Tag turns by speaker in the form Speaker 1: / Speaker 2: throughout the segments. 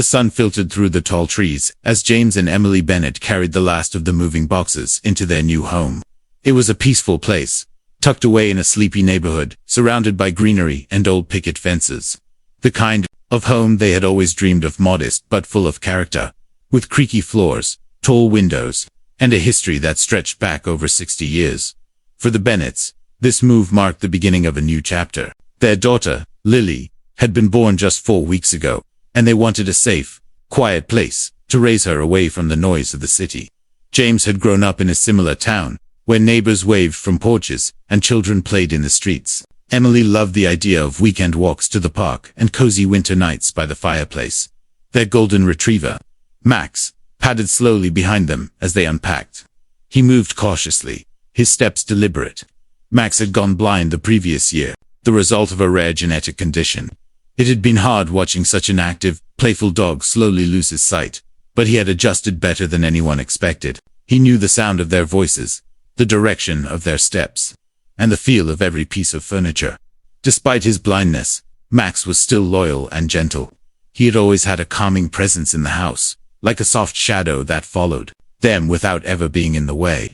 Speaker 1: The sun filtered through the tall trees as James and Emily Bennett carried the last of the moving boxes into their new home. It was a peaceful place, tucked away in a sleepy neighborhood, surrounded by greenery and old picket fences. The kind of home they had always dreamed of, modest but full of character, with creaky floors, tall windows, and a history that stretched back over 60 years. For the Bennetts, this move marked the beginning of a new chapter. Their daughter, Lily, had been born just 4 weeks ago, and they wanted a safe, quiet place to raise her away from the noise of the city. James had grown up in a similar town, where neighbors waved from porches and children played in the streets. Emily loved the idea of weekend walks to the park and cozy winter nights by the fireplace. Their golden retriever, Max, padded slowly behind them as they unpacked. He moved cautiously, his steps deliberate. Max had gone blind the previous year, the result of a rare genetic condition. It had been hard watching such an active, playful dog slowly lose his sight, but he had adjusted better than anyone expected. He knew the sound of their voices, the direction of their steps, and the feel of every piece of furniture. Despite his blindness, Max was still loyal and gentle. He had always had a calming presence in the house, like a soft shadow that followed them without ever being in the way.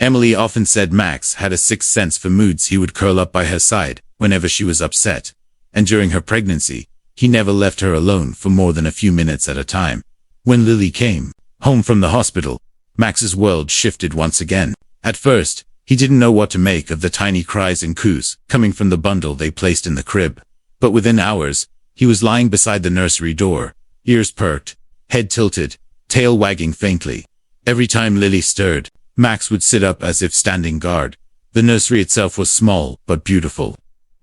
Speaker 1: Emily often said Max had a sixth sense for moods. He would curl up by her side whenever she was upset, and during her pregnancy, he never left her alone for more than a few minutes at a time. When Lily came home from the hospital, Max's world shifted once again. At first, he didn't know what to make of the tiny cries and coos coming from the bundle they placed in the crib. But within hours, he was lying beside the nursery door, ears perked, head tilted, tail wagging faintly. Every time Lily stirred, Max would sit up as if standing guard. The nursery itself was small but beautiful.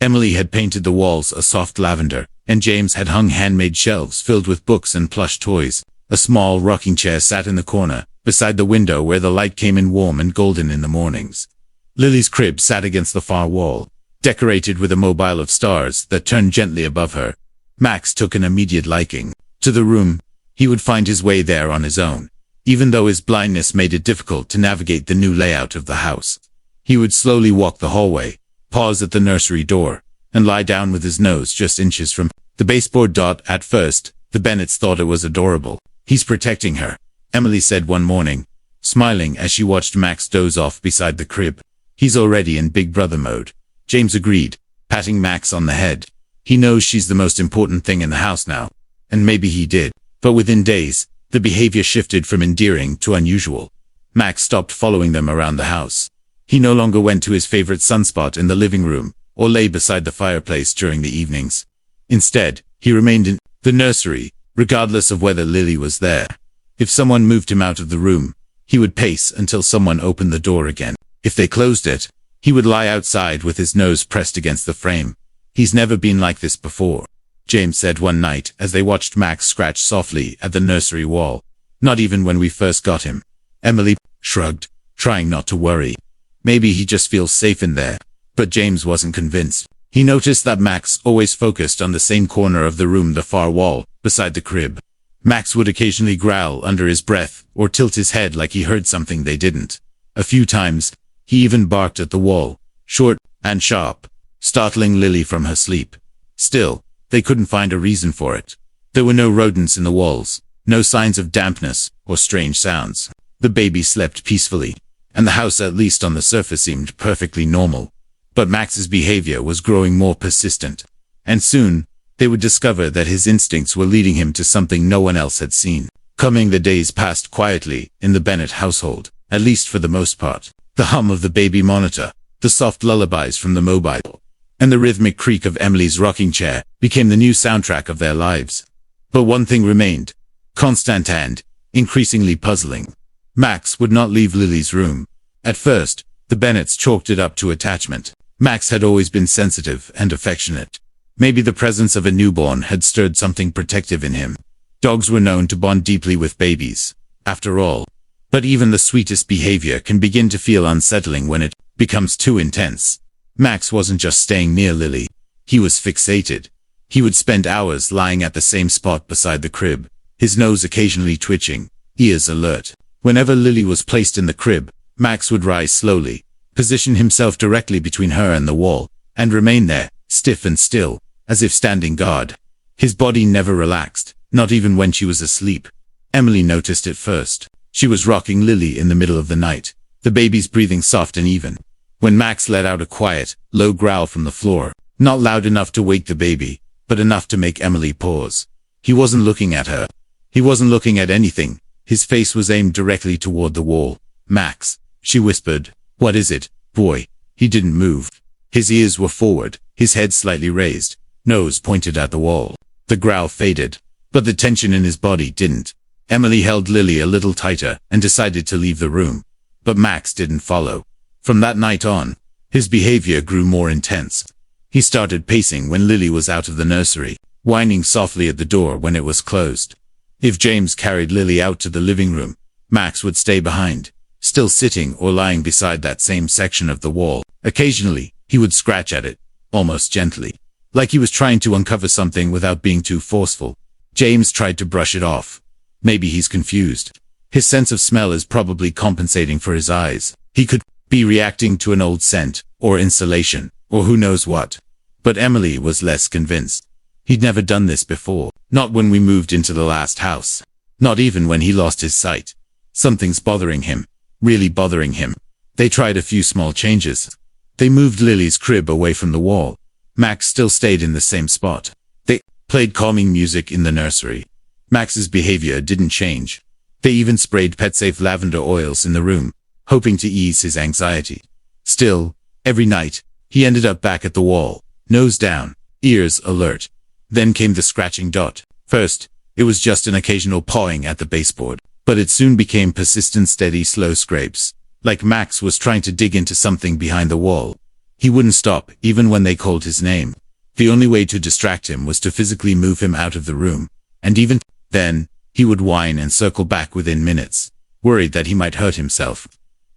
Speaker 1: Emily had painted the walls a soft lavender, and James had hung handmade shelves filled with books and plush toys. A small rocking chair sat in the corner, beside the window where the light came in warm and golden in the mornings. Lily's crib sat against the far wall, decorated with a mobile of stars that turned gently above her. Max took an immediate liking to the room. He would find his way there on his own, even though his blindness made it difficult to navigate the new layout of the house. He would slowly walk the hallway, pause at the nursery door, and lie down with his nose just inches from the baseboard. At first, the Bennetts thought it was adorable. "He's protecting her," Emily said one morning, smiling as she watched Max doze off beside the crib. "He's already in big brother mode," James agreed, patting Max on the head. "He knows she's the most important thing in the house now." And maybe he did. But within days, the behavior shifted from endearing to unusual. Max stopped following them around the house. He no longer went to his favorite sunspot in the living room, or lay beside the fireplace during the evenings. Instead, he remained in the nursery, regardless of whether Lily was there. If someone moved him out of the room, he would pace until someone opened the door again. If they closed it, he would lie outside with his nose pressed against the frame. "He's never been like this before," James said one night as they watched Max scratch softly at the nursery wall. "Not even when we first got him." Emily shrugged, trying not to worry. Maybe he just feels safe in there. But James wasn't convinced. He noticed that Max always focused on the same corner of the room, the far wall, beside the crib. Max would occasionally growl under his breath or tilt his head like he heard something they didn't. A few times, he even barked at the wall, short and sharp, startling Lily from her sleep. Still, they couldn't find a reason for it. There were no rodents in the walls, no signs of dampness or strange sounds. The baby slept peacefully, and the house, at least on the surface, seemed perfectly normal. But Max's behavior was growing more persistent, and soon, they would discover that his instincts were leading him to something no one else had seen. The days passed quietly in the Bennett household, at least for the most part. The hum of the baby monitor, the soft lullabies from the mobile, and the rhythmic creak of Emily's rocking chair became the new soundtrack of their lives. But one thing remained, constant and increasingly puzzling. Max would not leave Lily's room. At first, the Bennetts chalked it up to attachment. Max had always been sensitive and affectionate. Maybe the presence of a newborn had stirred something protective in him. Dogs were known to bond deeply with babies, after all. But even the sweetest behavior can begin to feel unsettling when it becomes too intense. Max wasn't just staying near Lily. He was fixated. He would spend hours lying at the same spot beside the crib, his nose occasionally twitching, ears alert. Whenever Lily was placed in the crib, Max would rise slowly, position himself directly between her and the wall, and remain there, stiff and still, as if standing guard. His body never relaxed, Not even when she was asleep. Emily noticed it first. She was rocking Lily in the middle of the night, the baby's breathing soft and even. When Max let out a quiet, low growl from the floor, not loud enough to wake the baby, but enough to make Emily pause. He wasn't looking at her. He wasn't looking at anything. His face was aimed directly toward the wall. "Max," she whispered. "What is it, boy?" He didn't move. His ears were forward, his head slightly raised, nose pointed at the wall. The growl faded, but the tension in his body didn't. Emily held Lily a little tighter and decided to leave the room. But Max didn't follow. From that night on, his behavior grew more intense. He started pacing when Lily was out of the nursery, whining softly at the door when it was closed. If James carried Lily out to the living room, Max would stay behind, still sitting or lying beside that same section of the wall. Occasionally, he would scratch at it, almost gently, like he was trying to uncover something without being too forceful. James tried to brush it off. Maybe he's confused. His sense of smell is probably compensating for his eyes. He could be reacting to an old scent, or insulation, or who knows what. But Emily was less convinced. He'd never done this before. Not when we moved into the last house. Not even when he lost his sight. Something's bothering him. Really bothering him. They tried a few small changes. They moved Lily's crib away from the wall. Max still stayed in the same spot. They played calming music in the nursery. Max's behavior didn't change. They even sprayed pet-safe lavender oils in the room, hoping to ease his anxiety. Still, every night, he ended up back at the wall, nose down, ears alert. Then came the scratching dot. First, it was just an occasional pawing at the baseboard, but it soon became persistent, steady, slow scrapes, like Max was trying to dig into something behind the wall. He wouldn't stop, even when they called his name. The only way to distract him was to physically move him out of the room, and even then, he would whine and circle back within minutes, worried that he might hurt himself.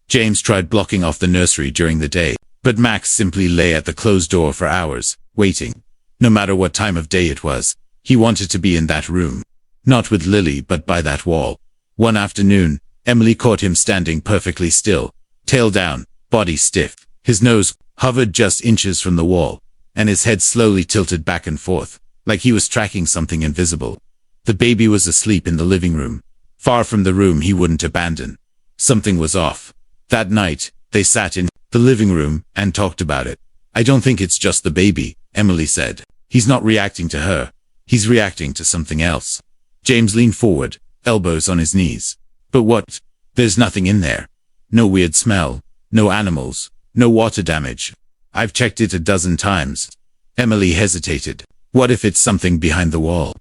Speaker 1: James tried blocking off the nursery during the day, but Max simply lay at the closed door for hours, waiting. No matter what time of day it was, he wanted to be in that room. Not with Lily, but by that wall. One afternoon, Emily caught him standing perfectly still, tail down, body stiff. His nose hovered just inches from the wall, and his head slowly tilted back and forth, like he was tracking something invisible. The baby was asleep in the living room, far from the room he wouldn't abandon. Something was off. That night, they sat in the living room and talked about it. "I don't think it's just the baby," Emily said. "He's not reacting to her. He's reacting to something else." James leaned forward, elbows on his knees. "But what? There's nothing in there. No weird smell, no animals, no water damage. I've checked it a dozen times." Emily hesitated. "What if it's something behind the wall?"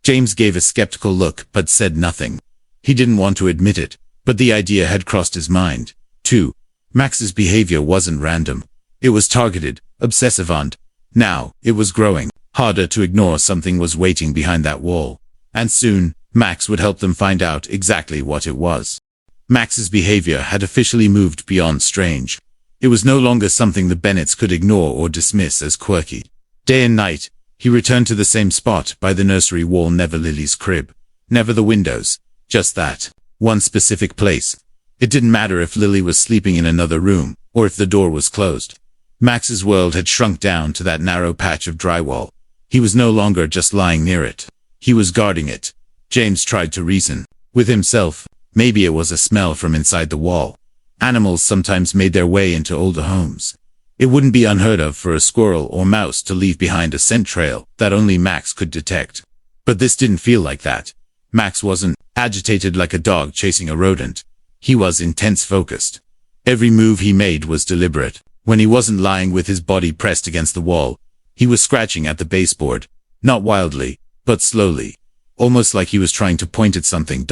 Speaker 1: James gave a skeptical look but said nothing. He didn't want to admit it, but the idea had crossed his mind. Too. Max's behavior wasn't random. It was targeted, obsessive, and now it was growing harder to ignore. Something was waiting behind that wall. And soon, Max would help them find out exactly what it was. Max's behavior had officially moved beyond strange. It was no longer something the Bennetts could ignore or dismiss as quirky. Day and night, he returned to the same spot by the nursery wall, never Lily's crib, never the windows, just that one specific place. It didn't matter if Lily was sleeping in another room, or if the door was closed. Max's world had shrunk down to that narrow patch of drywall. He was no longer just lying near it. He was guarding it. James tried to reason with himself. Maybe it was a smell from inside the wall. Animals sometimes made their way into older homes. It wouldn't be unheard of for a squirrel or mouse to leave behind a scent trail that only Max could detect. But this didn't feel like that. Max wasn't agitated like a dog chasing a rodent. He was intense, focused. Every move he made was deliberate. When he wasn't lying with his body pressed against the wall, he was scratching at the baseboard, not wildly, but slowly, almost like he was trying to point at something.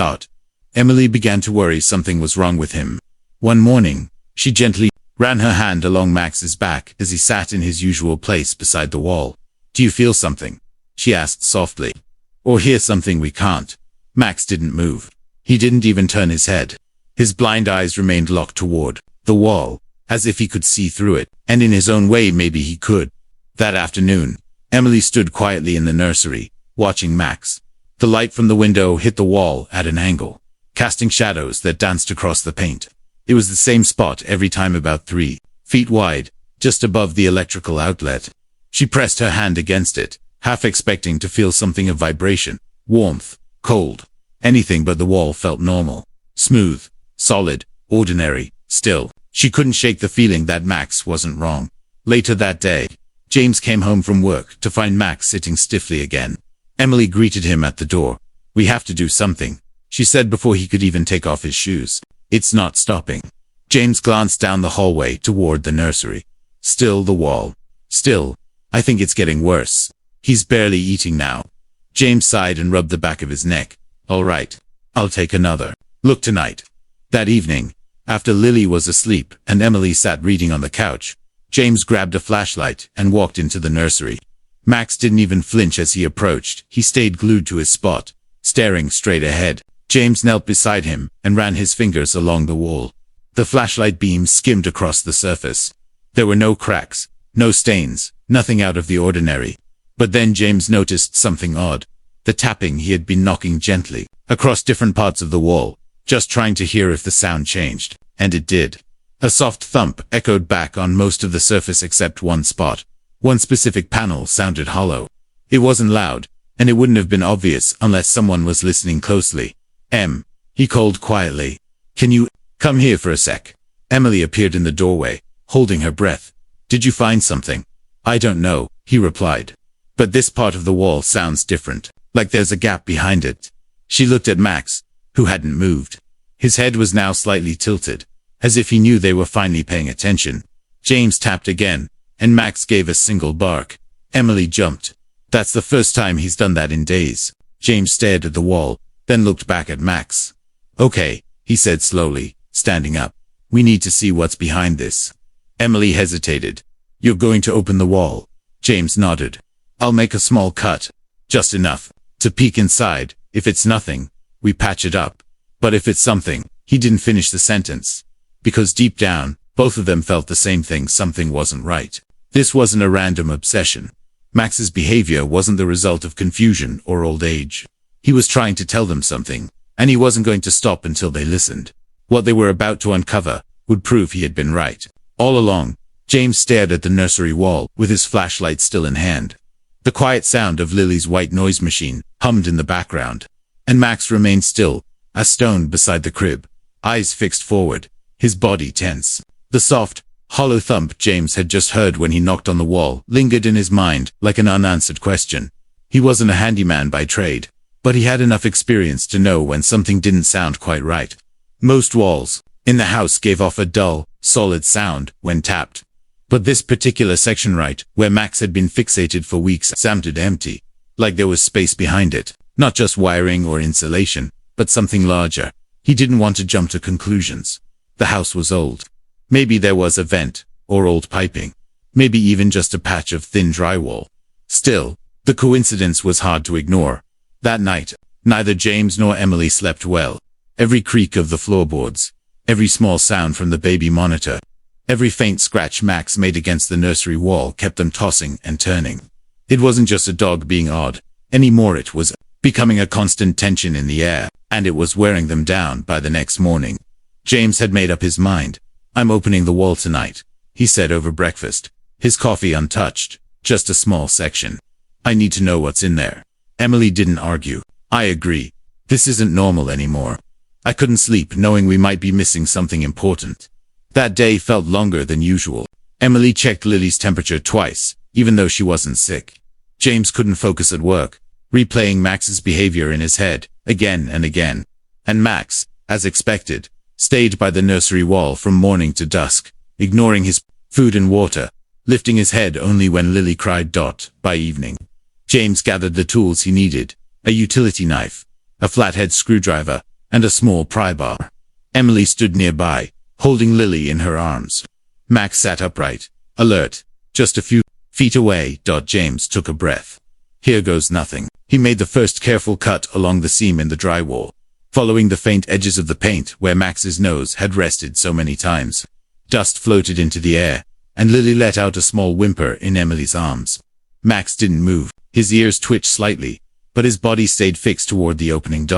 Speaker 1: Emily began to worry something was wrong with him. One morning, she gently ran her hand along Max's back as he sat in his usual place beside the wall. "Do you feel something?" she asked softly. "Or hear something we can't?" Max didn't move. He didn't even turn his head. His blind eyes remained locked toward the wall, as if he could see through it, and in his own way maybe he could. That afternoon, Emily stood quietly in the nursery, watching Max. The light from the window hit the wall at an angle, casting shadows that danced across the paint. It was the same spot every time, about 3 feet wide, just above the electrical outlet. She pressed her hand against it, half expecting to feel something of vibration, warmth, cold. Anything but the wall felt normal. Smooth, solid, ordinary, still. She couldn't shake the feeling that Max wasn't wrong. Later that day, James came home from work to find Max sitting stiffly again. Emily greeted him at the door. "We have to do something," she said before he could even take off his shoes. "It's not stopping." James glanced down the hallway toward the nursery. Still the wall. Still. "I think it's getting worse. He's barely eating now." James sighed and rubbed the back of his neck. "All right. I'll take another look tonight." That evening, after Lily was asleep and Emily sat reading on the couch, James grabbed a flashlight and walked into the nursery. Max didn't even flinch as he approached. He stayed glued to his spot, staring straight ahead. James knelt beside him and ran his fingers along the wall. The flashlight beam skimmed across the surface. There were no cracks, no stains, nothing out of the ordinary. But then James noticed something odd. The tapping he had been knocking gently across different parts of the wall, just trying to hear if the sound changed. And it did. A soft thump echoed back on most of the surface except one spot. One specific panel sounded hollow. It wasn't loud, and it wouldn't have been obvious unless someone was listening closely. He called quietly. "Can you come here for a sec?" Emily appeared in the doorway, holding her breath. "Did you find something?" "I don't know," he replied. "But this part of the wall sounds different, like there's a gap behind it." She looked at Max, who hadn't moved. His head was now slightly tilted, as if he knew they were finally paying attention. James tapped again, and Max gave a single bark. Emily jumped. That's the first time he's done that in days. James stared at the wall, then looked back at Max. "Okay," he said slowly, standing up. "We need to see what's behind this." Emily hesitated. "You're going to open the wall?" James nodded. "I'll make a small cut. Just enough to peek inside. If it's nothing, we patch it up. But if it's something..." He didn't finish the sentence. Because deep down, both of them felt the same thing. Something wasn't right. This wasn't a random obsession. Max's behavior wasn't the result of confusion or old age. He was trying to tell them something, and he wasn't going to stop until they listened. What they were about to uncover would prove he had been right. All along, James stared at the nursery wall with his flashlight still in hand. The quiet sound of Lily's white noise machine hummed in the background, and Max remained still, as stone beside the crib, eyes fixed forward, his body tense. The soft, hollow thump James had just heard when he knocked on the wall lingered in his mind like an unanswered question. He wasn't a handyman by trade, but he had enough experience to know when something didn't sound quite right. Most walls in the house gave off a dull, solid sound when tapped. But this particular section right where Max had been fixated for weeks sounded empty, like there was space behind it. Not just wiring or insulation, but something larger. He didn't want to jump to conclusions. The house was old. Maybe there was a vent, or old piping. Maybe even just a patch of thin drywall. Still, the coincidence was hard to ignore. That night, neither James nor Emily slept well. Every creak of the floorboards, every small sound from the baby monitor, every faint scratch Max made against the nursery wall kept them tossing and turning. It wasn't just a dog being odd. Anymore it was becoming a constant tension in the air, and it was wearing them down by the next morning. James had made up his mind. "I'm opening the wall tonight," he said over breakfast, his coffee untouched, just a small section. "I need to know what's in there." Emily didn't argue. "I agree. This isn't normal anymore. I couldn't sleep knowing we might be missing something important." That day felt longer than usual. Emily checked Lily's temperature twice, even though she wasn't sick. James couldn't focus at work, replaying Max's behavior in his head, again and again. And Max, as expected, stayed by the nursery wall from morning to dusk, ignoring his food and water, lifting his head only when Lily cried. By evening, James gathered the tools he needed: a utility knife, a flathead screwdriver, and a small pry bar. Emily stood nearby, holding Lily in her arms. Max sat upright, alert, just a few feet away. James took a breath. Here goes nothing. He made the first careful cut along the seam in the drywall, following the faint edges of the paint where Max's nose had rested so many times. Dust floated into the air, and Lily let out a small whimper in Emily's arms. Max didn't move. His ears twitched slightly, but his body stayed fixed toward the opening.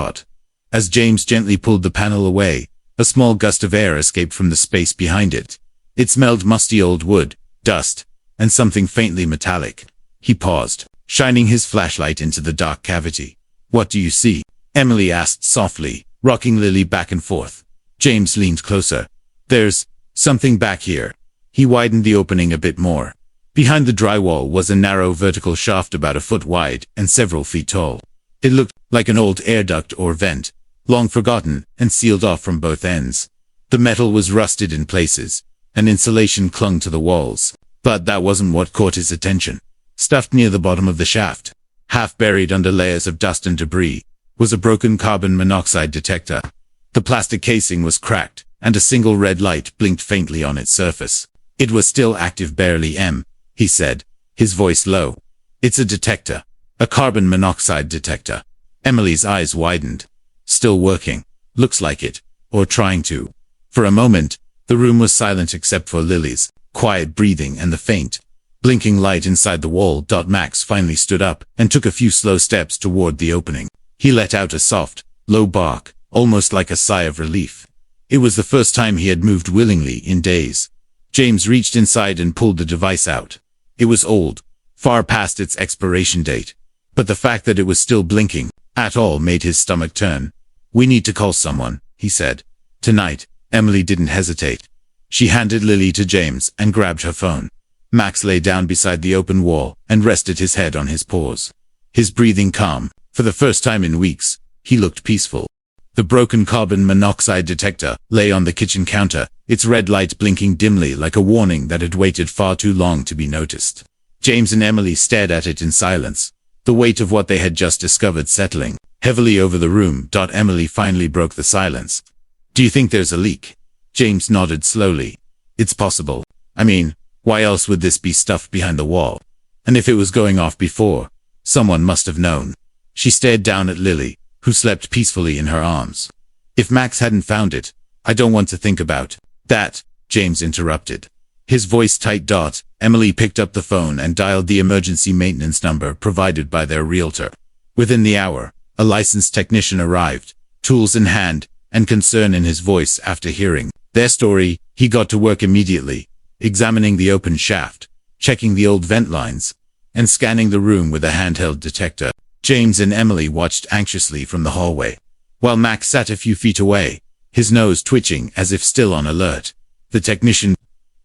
Speaker 1: As James gently pulled the panel away, a small gust of air escaped from the space behind it. It smelled musty old wood, dust, and something faintly metallic. He paused, shining his flashlight into the dark cavity. What do you see? Emily asked softly, rocking Lily back and forth. James leaned closer. There's something back here. He widened the opening a bit more. Behind the drywall was a narrow vertical shaft about a foot wide and several feet tall. It looked like an old air duct or vent, long forgotten and sealed off from both ends. The metal was rusted in places, and insulation clung to the walls. But that wasn't what caught his attention. Stuffed near the bottom of the shaft, half buried under layers of dust and debris, was a broken carbon monoxide detector. The plastic casing was cracked, and a single red light blinked faintly on its surface. It was still active barely, he said, his voice low. It's a detector. A carbon monoxide detector. Emily's eyes widened. Still working. Looks like it. Or trying to. For a moment, the room was silent except for Lily's quiet breathing and the faint, blinking light inside the wall. Max finally stood up and took a few slow steps toward the opening. He let out a soft, low bark, almost like a sigh of relief. It was the first time he had moved willingly in days. James reached inside and pulled the device out. It was old, far past its expiration date, but the fact that it was still blinking at all made his stomach turn. We need to call someone, he said. Tonight. Emily didn't hesitate. She handed Lily to James and grabbed her phone. Max lay down beside the open wall and rested his head on his paws. His breathing calm. For the first time in weeks, he looked peaceful. The broken carbon monoxide detector lay on the kitchen counter, its red light blinking dimly like a warning that had waited far too long to be noticed. James and Emily stared at it in silence, the weight of what they had just discovered settling heavily over the room. Emily finally broke the silence. Do you think there's a leak? James nodded slowly. It's possible. I mean, why else would this be stuffed behind the wall? And if it was going off before, someone must have known. She stared down at Lily, who slept peacefully in her arms. If Max hadn't found it, I don't want to think about that, James interrupted. His voice tight. Emily picked up the phone and dialed the emergency maintenance number provided by their realtor. Within the hour, a licensed technician arrived, tools in hand, and concern in his voice. After hearing their story, he got to work immediately, examining the open shaft, checking the old vent lines, and scanning the room with a handheld detector. James and Emily watched anxiously from the hallway, while Max sat a few feet away, his nose twitching as if still on alert. The technician,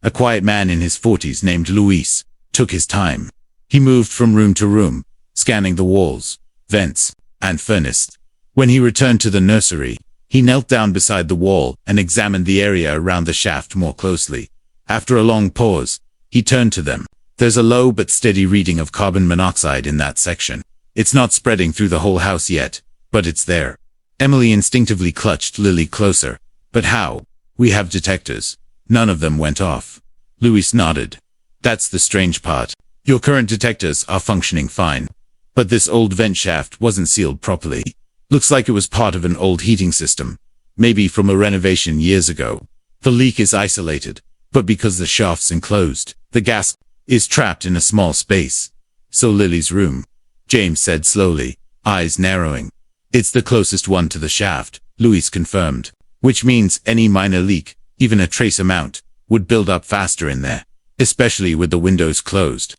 Speaker 1: a quiet man in his 40s named Luis, took his time. He moved from room to room, scanning the walls, vents, and furnace. When he returned to the nursery, he knelt down beside the wall and examined the area around the shaft more closely. After a long pause, he turned to them. There's a low but steady reading of carbon monoxide in that section. It's not spreading through the whole house yet, but it's there. Emily instinctively clutched Lily closer. But how? We have detectors. None of them went off. Luis nodded. That's the strange part. Your current detectors are functioning fine. But this old vent shaft wasn't sealed properly. Looks like it was part of an old heating system, maybe from a renovation years ago. The leak is isolated, but because the shaft's enclosed, the gas is trapped in a small space. So Lily's room, James said slowly, eyes narrowing. It's the closest one to the shaft, Luis confirmed, which means any minor leak, even a trace amount, would build up faster in there, especially with the windows closed.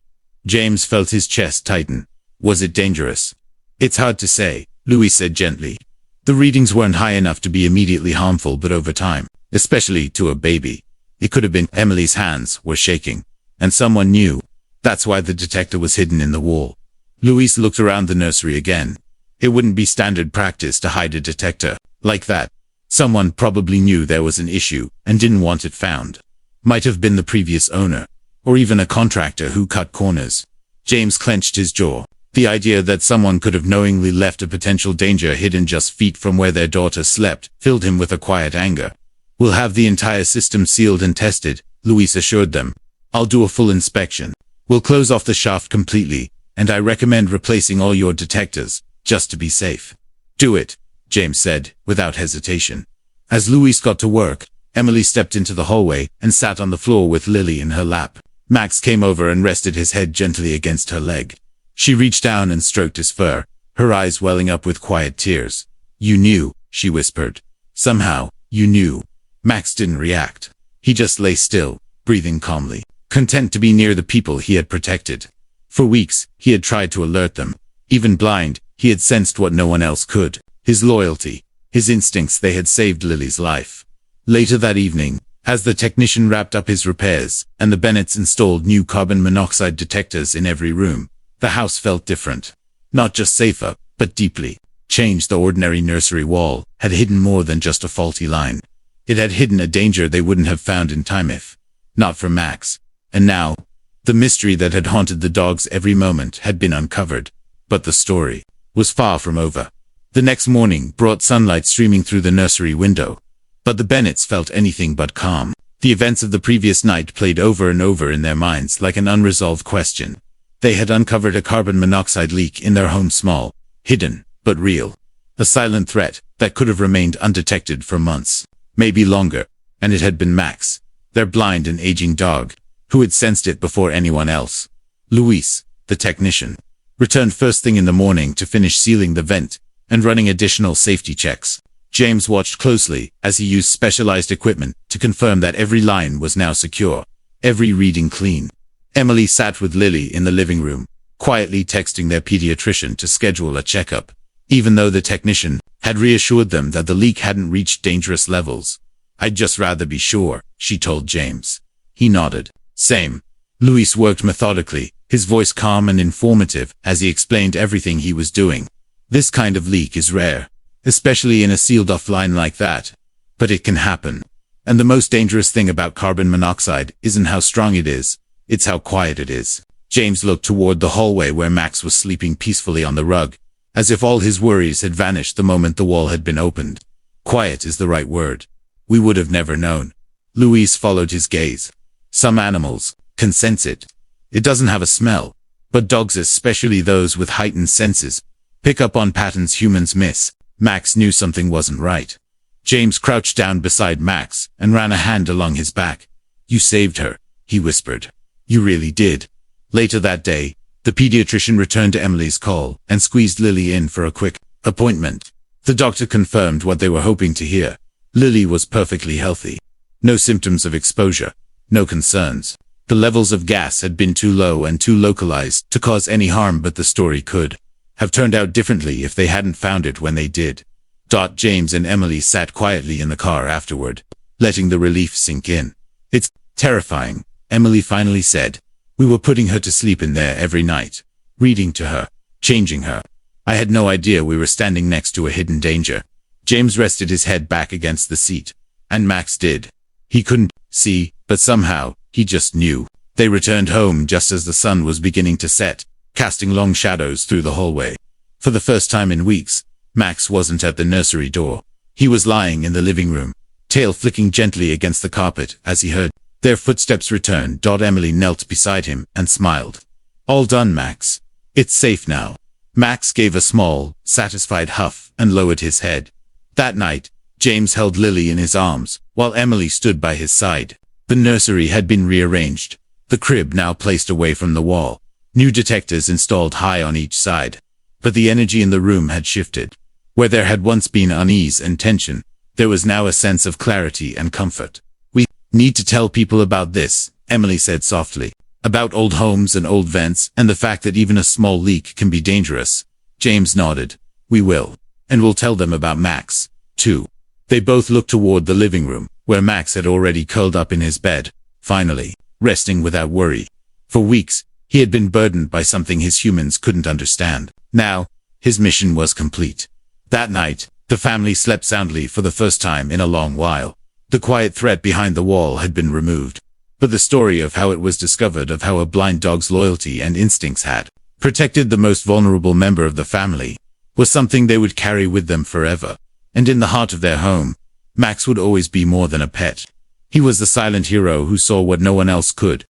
Speaker 1: James felt his chest tighten. Was it dangerous? It's hard to say, Luis said gently. The readings weren't high enough to be immediately harmful, but over time, especially to a baby, it could have been. Emily's hands were shaking, and someone knew. That's why the detector was hidden in the wall. Luis looked around the nursery again. It wouldn't be standard practice to hide a detector like that. Someone probably knew there was an issue and didn't want it found. Might have been the previous owner, or even a contractor who cut corners. James clenched his jaw. The idea that someone could have knowingly left a potential danger hidden just feet from where their daughter slept filled him with a quiet anger. We'll have the entire system sealed and tested, Luis assured them. I'll do a full inspection. We'll close off the shaft completely, and I recommend replacing all your detectors, just to be safe. Do it, James said, without hesitation. As Luis got to work, Emily stepped into the hallway and sat on the floor with Lily in her lap. Max came over and rested his head gently against her leg. She reached down and stroked his fur, her eyes welling up with quiet tears. You knew, she whispered. Somehow, you knew. Max didn't react. He just lay still, breathing calmly, content to be near the people he had protected. For weeks, he had tried to alert them. Even blind, He had sensed what no one else could. His loyalty, his instincts, they had saved Lily's life. Later that evening, as the technician wrapped up his repairs, and the Bennetts installed new carbon monoxide detectors in every room, the house felt different. Not just safer, but deeply changed. The ordinary nursery wall had hidden more than just a faulty line. It had hidden a danger they wouldn't have found in time if not for Max. And now, the mystery that had haunted the dogs every moment had been uncovered. But the story was far from over. The next morning brought sunlight streaming through the nursery window. But the Bennetts felt anything but calm. The events of the previous night played over and over in their minds like an unresolved question. They had uncovered a carbon monoxide leak in their home, small, hidden, but real. A silent threat that could have remained undetected for months, maybe longer, and it had been Max, their blind and aging dog, who had sensed it before anyone else. Luis, the technician, returned first thing in the morning to finish sealing the vent and running additional safety checks. James watched closely as he used specialized equipment to confirm that every line was now secure, every reading clean. Emily sat with Lily in the living room, quietly texting their pediatrician to schedule a checkup, even though the technician had reassured them that the leak hadn't reached dangerous levels. "I'd just rather be sure," she told James. He nodded. Same. Luis worked methodically, his voice calm and informative as he explained everything he was doing. This kind of leak is rare, especially in a sealed-off line like that. But it can happen. And the most dangerous thing about carbon monoxide isn't how strong it is, it's how quiet it is. James looked toward the hallway where Max was sleeping peacefully on the rug, as if all his worries had vanished the moment the wall had been opened. Quiet is the right word. We would have never known. Luis followed his gaze. Some animals can sense it. It doesn't have a smell, but dogs, especially those with heightened senses, pick up on patterns humans miss. Max knew something wasn't right. James crouched down beside Max and ran a hand along his back. "You saved her," he whispered. "You really did." Later that day, the pediatrician returned to Emily's call and squeezed Lily in for a quick appointment. The doctor confirmed what they were hoping to hear. Lily was perfectly healthy. No symptoms of exposure. No concerns. The levels of gas had been too low and too localized to cause any harm, but the story could have turned out differently if they hadn't found it when they did. James and Emily sat quietly in the car afterward, letting the relief sink in. "It's terrifying," Emily finally said. "We were putting her to sleep in there every night, reading to her, changing her. I had no idea we were standing next to a hidden danger." James rested his head back against the seat. And Max did. He couldn't see, but somehow, he just knew. They returned home just as the sun was beginning to set, casting long shadows through the hallway. For the first time in weeks, Max wasn't at the nursery door. He was lying in the living room, tail flicking gently against the carpet as he heard their footsteps return. Emily knelt beside him and smiled. "All done, Max. It's safe now." Max gave a small, satisfied huff and lowered his head. That night, James held Lily in his arms, while Emily stood by his side. The nursery had been rearranged, the crib now placed away from the wall, new detectors installed high on each side. But the energy in the room had shifted. Where there had once been unease and tension, there was now a sense of clarity and comfort. "We need to tell people about this," Emily said softly. "About old homes and old vents, and the fact that even a small leak can be dangerous." James nodded. "We will. And we'll tell them about Max, too." They both looked toward the living room, where Max had already curled up in his bed, finally, resting without worry. For weeks, he had been burdened by something his humans couldn't understand. Now, his mission was complete. That night, the family slept soundly for the first time in a long while. The quiet threat behind the wall had been removed. But the story of how it was discovered, of how a blind dog's loyalty and instincts had protected the most vulnerable member of the family, was something they would carry with them forever. And in the heart of their home, Max would always be more than a pet. He was the silent hero who saw what no one else could.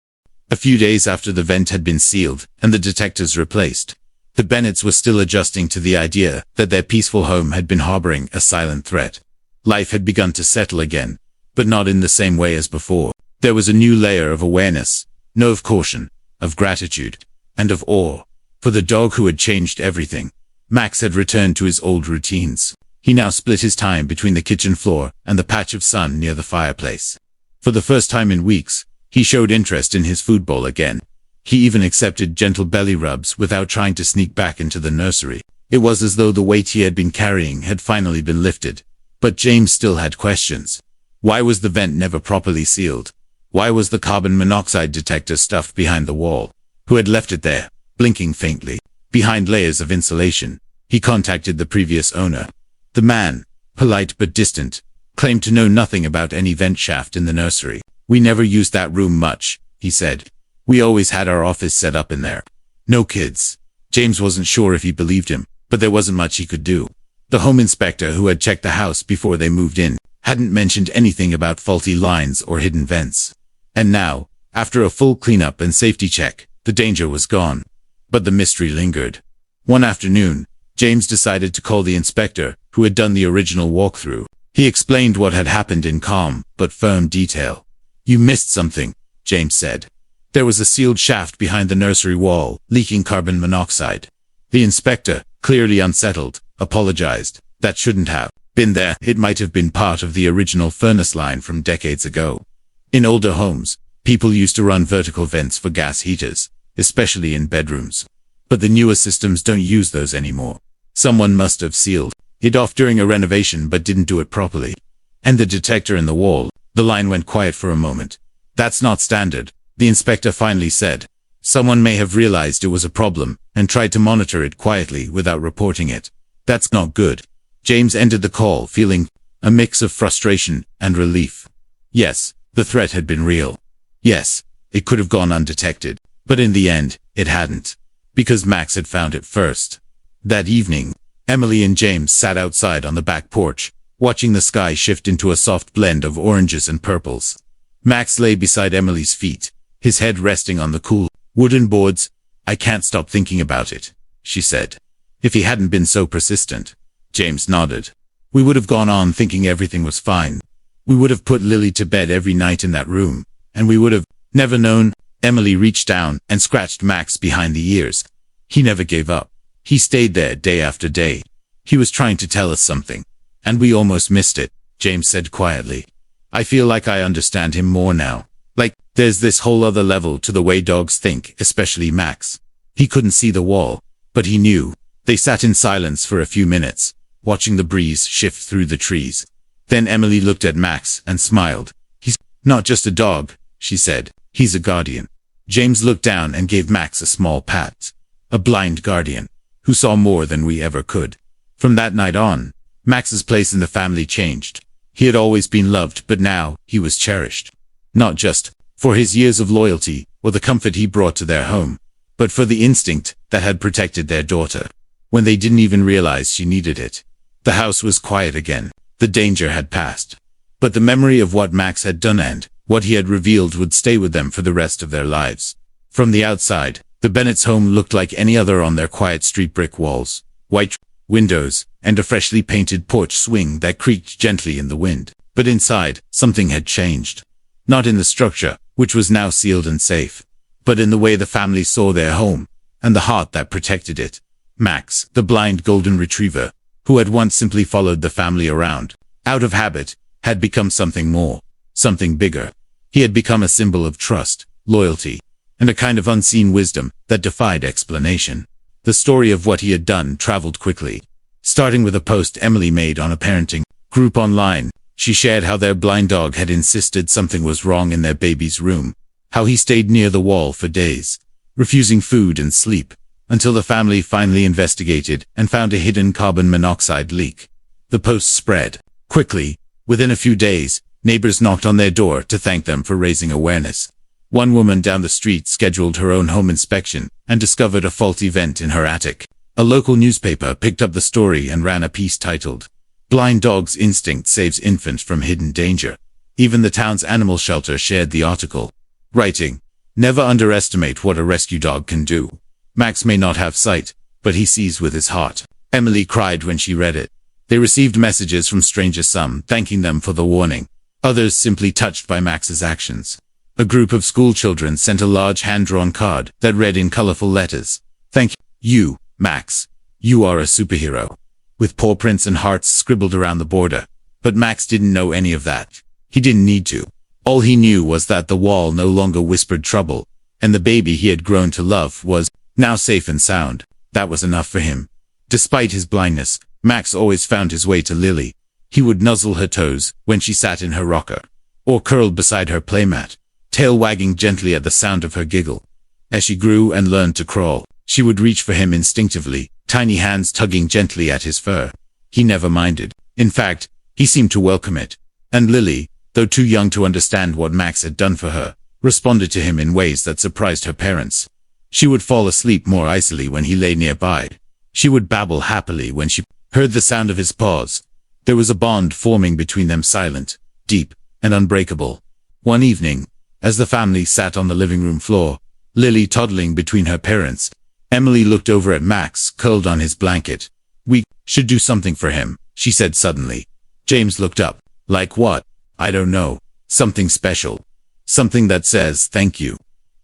Speaker 1: A few days after the vent had been sealed and the detectors replaced, the Bennetts were still adjusting to the idea that their peaceful home had been harboring a silent threat. Life had begun to settle again, but not in the same way as before. There was a new layer of awareness, no of caution, of gratitude, and of awe, for the dog who had changed everything. Max had returned to his old routines. He now split his time between the kitchen floor and the patch of sun near the fireplace. For the first time in weeks, he showed interest in his food bowl again. He even accepted gentle belly rubs without trying to sneak back into the nursery. It was as though the weight he had been carrying had finally been lifted. But James still had questions. Why was the vent never properly sealed? Why was the carbon monoxide detector stuffed behind the wall? Who had left it there, blinking faintly, behind layers of insulation? He contacted the previous owner. The man, polite but distant, claimed to know nothing about any vent shaft in the nursery. "We never used that room much," he said. "We always had our office set up in there. No kids." James wasn't sure if he believed him, but there wasn't much he could do. The home inspector who had checked the house before they moved in hadn't mentioned anything about faulty lines or hidden vents. And now, after a full cleanup and safety check, the danger was gone. But the mystery lingered. One afternoon, James decided to call the inspector, who had done the original walkthrough. He explained what had happened in calm, but firm detail. "You missed something," James said. "There was a sealed shaft behind the nursery wall, leaking carbon monoxide." The inspector, clearly unsettled, apologized. "That shouldn't have been there. It might have been part of the original furnace line from decades ago. In older homes, people used to run vertical vents for gas heaters, especially in bedrooms. But the newer systems don't use those anymore. Someone must have sealed it off during a renovation but didn't do it properly. And the detector in the wall." The line went quiet for a moment. "That's not standard," the inspector finally said. "Someone may have realized it was a problem and tried to monitor it quietly without reporting it. That's not good." James ended the call feeling a mix of frustration and relief. Yes, the threat had been real. Yes, it could have gone undetected. But in the end, it hadn't. Because Max had found it first. That evening, Emily and James sat outside on the back porch, watching the sky shift into a soft blend of oranges and purples. Max lay beside Emily's feet, his head resting on the cool wooden boards. "I can't stop thinking about it," she said. "If he hadn't been so persistent." James nodded. "We would have gone on thinking everything was fine. We would have put Lily to bed every night in that room, and we would have never known." Emily reached down and scratched Max behind the ears. "He never gave up. He stayed there day after day. He was trying to tell us something. And we almost missed it," James said quietly. "I feel like I understand him more now. Like, there's this whole other level to the way dogs think, especially Max." He couldn't see the wall, but he knew. They sat in silence for a few minutes, watching the breeze shift through the trees. Then Emily looked at Max and smiled. "He's not just a dog," she said. "He's a guardian." James looked down and gave Max a small pat. "A blind guardian, who saw more than we ever could." From that night on, Max's place in the family changed. He had always been loved, but now he was cherished. Not just for his years of loyalty or the comfort he brought to their home, but for the instinct that had protected their daughter when they didn't even realize she needed it. The house was quiet again. The danger had passed. But the memory of what Max had done and what he had revealed would stay with them for the rest of their lives. From the outside, the Bennett's home looked like any other on their quiet street. Brick walls, white windows, and a freshly painted porch swing that creaked gently in the wind. But inside, something had changed. Not in the structure, which was now sealed and safe, but in the way the family saw their home, and the heart that protected it. Max, the blind golden retriever, who had once simply followed the family around, out of habit, had become something more, something bigger. He had become a symbol of trust, loyalty, and a kind of unseen wisdom that defied explanation. The story of what he had done traveled quickly. Starting with a post Emily made on a parenting group online, she shared how their blind dog had insisted something was wrong in their baby's room, how he stayed near the wall for days, refusing food and sleep, until the family finally investigated and found a hidden carbon monoxide leak. The post spread quickly. Within a few days, neighbors knocked on their door to thank them for raising awareness. One woman down the street scheduled her own home inspection and discovered a faulty vent in her attic. A local newspaper picked up the story and ran a piece titled, "Blind Dog's Instinct Saves Infant from Hidden Danger." Even the town's animal shelter shared the article, writing, "Never underestimate what a rescue dog can do. Max may not have sight, but he sees with his heart." Emily cried when she read it. They received messages from strangers, some thanking them for the warning, others simply touched by Max's actions. A group of school children sent a large hand-drawn card that read in colorful letters, "Thank you, Max. You are a superhero," with paw prints and hearts scribbled around the border. But Max didn't know any of that. He didn't need to. All he knew was that the wall no longer whispered trouble, and the baby he had grown to love was now safe and sound. That was enough for him. Despite his blindness, Max always found his way to Lily. He would nuzzle her toes when she sat in her rocker, or curled beside her playmat, tail wagging gently at the sound of her giggle. As she grew and learned to crawl, she would reach for him instinctively, tiny hands tugging gently at his fur. He never minded. In fact, he seemed to welcome it. And Lily, though too young to understand what Max had done for her, responded to him in ways that surprised her parents. She would fall asleep more icily when he lay nearby. She would babble happily when she heard the sound of his paws. There was a bond forming between them, silent, deep, and unbreakable. One evening, as the family sat on the living room floor, Lily toddling between her parents, Emily looked over at Max, curled on his blanket. "We should do something for him," she said suddenly. James looked up. "Like what?" "I don't know. Something special. Something that says thank you."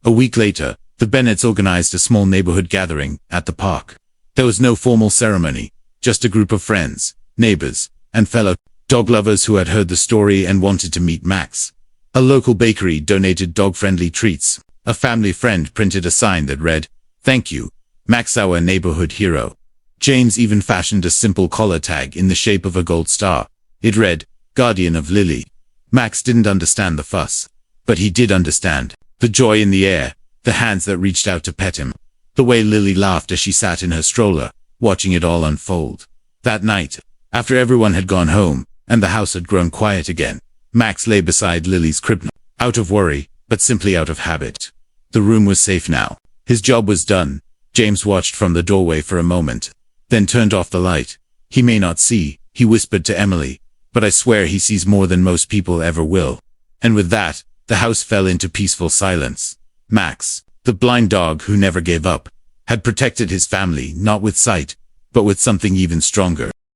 Speaker 1: A week later, the Bennetts organized a small neighborhood gathering at the park. There was no formal ceremony, just a group of friends, neighbors, and fellow dog lovers who had heard the story and wanted to meet Max. A local bakery donated dog-friendly treats. A family friend printed a sign that read, "Thank you, Max, our neighborhood hero." James even fashioned a simple collar tag in the shape of a gold star. It read, "Guardian of Lily." Max didn't understand the fuss, but he did understand the joy in the air, the hands that reached out to pet him, the way Lily laughed as she sat in her stroller, watching it all unfold. That night, after everyone had gone home, and the house had grown quiet again, Max lay beside Lily's crib, out of worry, but simply out of habit. The room was safe now. His job was done. James watched from the doorway for a moment, then turned off the light. "He may not see," he whispered to Emily, "but I swear he sees more than most people ever will." And with that, the house fell into peaceful silence. Max, the blind dog who never gave up, had protected his family not with sight, but with something even stronger.